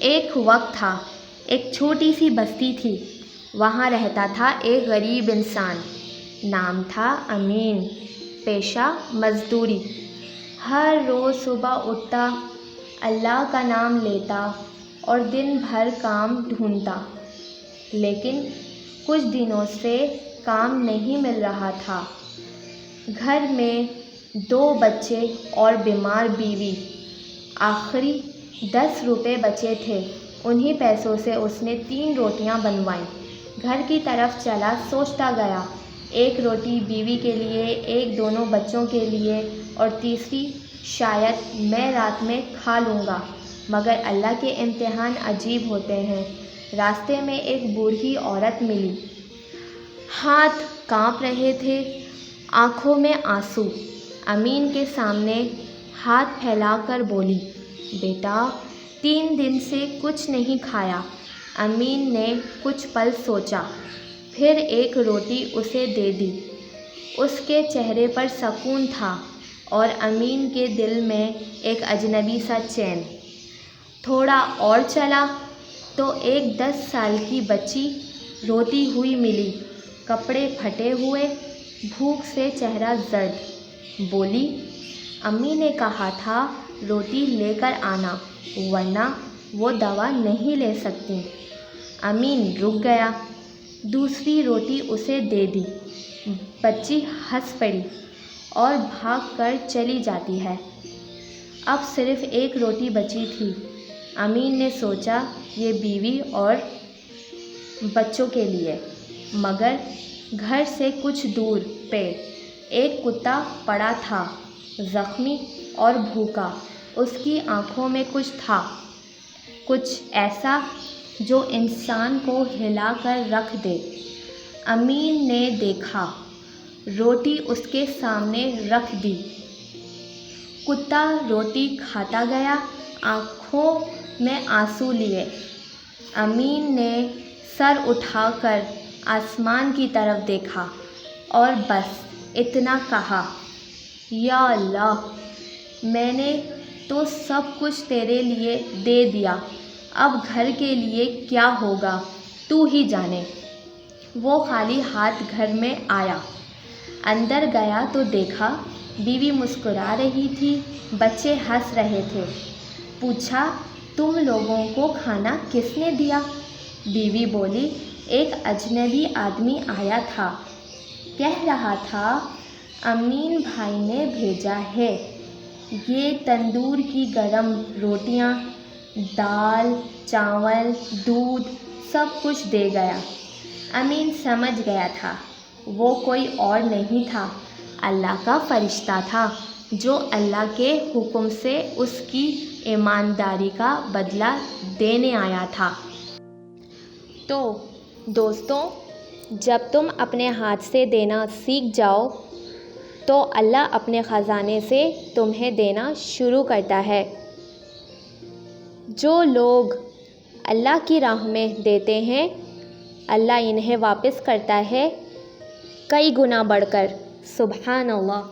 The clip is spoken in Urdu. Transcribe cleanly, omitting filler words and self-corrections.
ایک وقت تھا، ایک چھوٹی سی بستی تھی۔ وہاں رہتا تھا ایک غریب انسان، نام تھا امین، پیشہ مزدوری۔ ہر روز صبح اٹھتا، اللہ کا نام لیتا اور دن بھر کام ڈھونڈتا، لیکن کچھ دنوں سے کام نہیں مل رہا تھا۔ گھر میں 2 بچے اور بیمار بیوی۔ آخری 10 روپے بچے تھے، انہی پیسوں سے اس نے 3 روٹیاں بنوائیں۔ گھر کی طرف چلا، سوچتا گیا، 1 روٹی بیوی کے لیے، 1 دونوں بچوں کے لیے اور تیسری شاید میں رات میں کھا لوں گا۔ مگر اللہ کے امتحان عجیب ہوتے ہیں۔ راستے میں ایک بوڑھی عورت ملی، ہاتھ کانپ رہے تھے، آنکھوں میں آنسو۔ امین کے سامنے ہاتھ پھیلا کر بولی، بیٹا 3 دن سے کچھ نہیں کھایا۔ امین نے کچھ پل سوچا، پھر 1 روٹی اسے دے دی۔ اس کے چہرے پر سکون تھا اور امین کے دل میں ایک اجنبی سا چین۔ تھوڑا اور چلا تو ایک 10 سال کی بچی روتی ہوئی ملی، کپڑے پھٹے ہوئے، بھوک سے چہرہ زرد۔ بولی، امی نے کہا تھا روٹی لے کر آنا، ورنہ وہ دوا نہیں لے سکتی۔ امین رک گیا، دوسری روٹی اسے دے دی۔ بچی ہنس پڑی اور بھاگ کر چلی جاتی ہے۔ اب صرف 1 روٹی بچی تھی۔ امین نے سوچا یہ بیوی اور بچوں کے لیے، مگر گھر سے کچھ دور پہ ایک کتا پڑا تھا، زخمی اور بھوکا۔ اس کی آنکھوں میں کچھ تھا، کچھ ایسا جو انسان کو ہلا کر رکھ دے۔ امین نے دیکھا، روٹی اس کے سامنے رکھ دی۔ کتا روٹی کھاتا گیا، آنکھوں میں آنسو لیے۔ امین نے سر اٹھا کر آسمان کی طرف دیکھا اور بس اتنا کہا، یا اللہ، میں نے تو سب کچھ تیرے لیے دے دیا، اب گھر کے لیے کیا ہوگا تو ہی جانے۔ وہ خالی ہاتھ گھر میں آیا، اندر گیا تو دیکھا بیوی مسکرا رہی تھی، بچے ہنس رہے تھے۔ پوچھا، تم لوگوں کو کھانا کس نے دیا؟ بیوی بولی، ایک اجنبی آدمی آیا تھا، کہہ رہا تھا امین بھائی نے بھیجا ہے، یہ تندور کی گرم روٹیاں، دال، چاول، دودھ سب کچھ دے گیا۔ امین سمجھ گیا تھا وہ کوئی اور نہیں تھا، اللہ کا فرشتہ تھا جو اللہ کے حکم سے اس کی ایمانداری کا بدلہ دینے آیا تھا۔ تو دوستوں، جب تم اپنے ہاتھ سے دینا سیکھ جاؤ تو اللہ اپنے خزانے سے تمہیں دینا شروع کرتا ہے۔ جو لوگ اللہ کی راہ میں دیتے ہیں، اللہ انہیں واپس کرتا ہے کئی گنا بڑھ کر۔ سبحان اللہ۔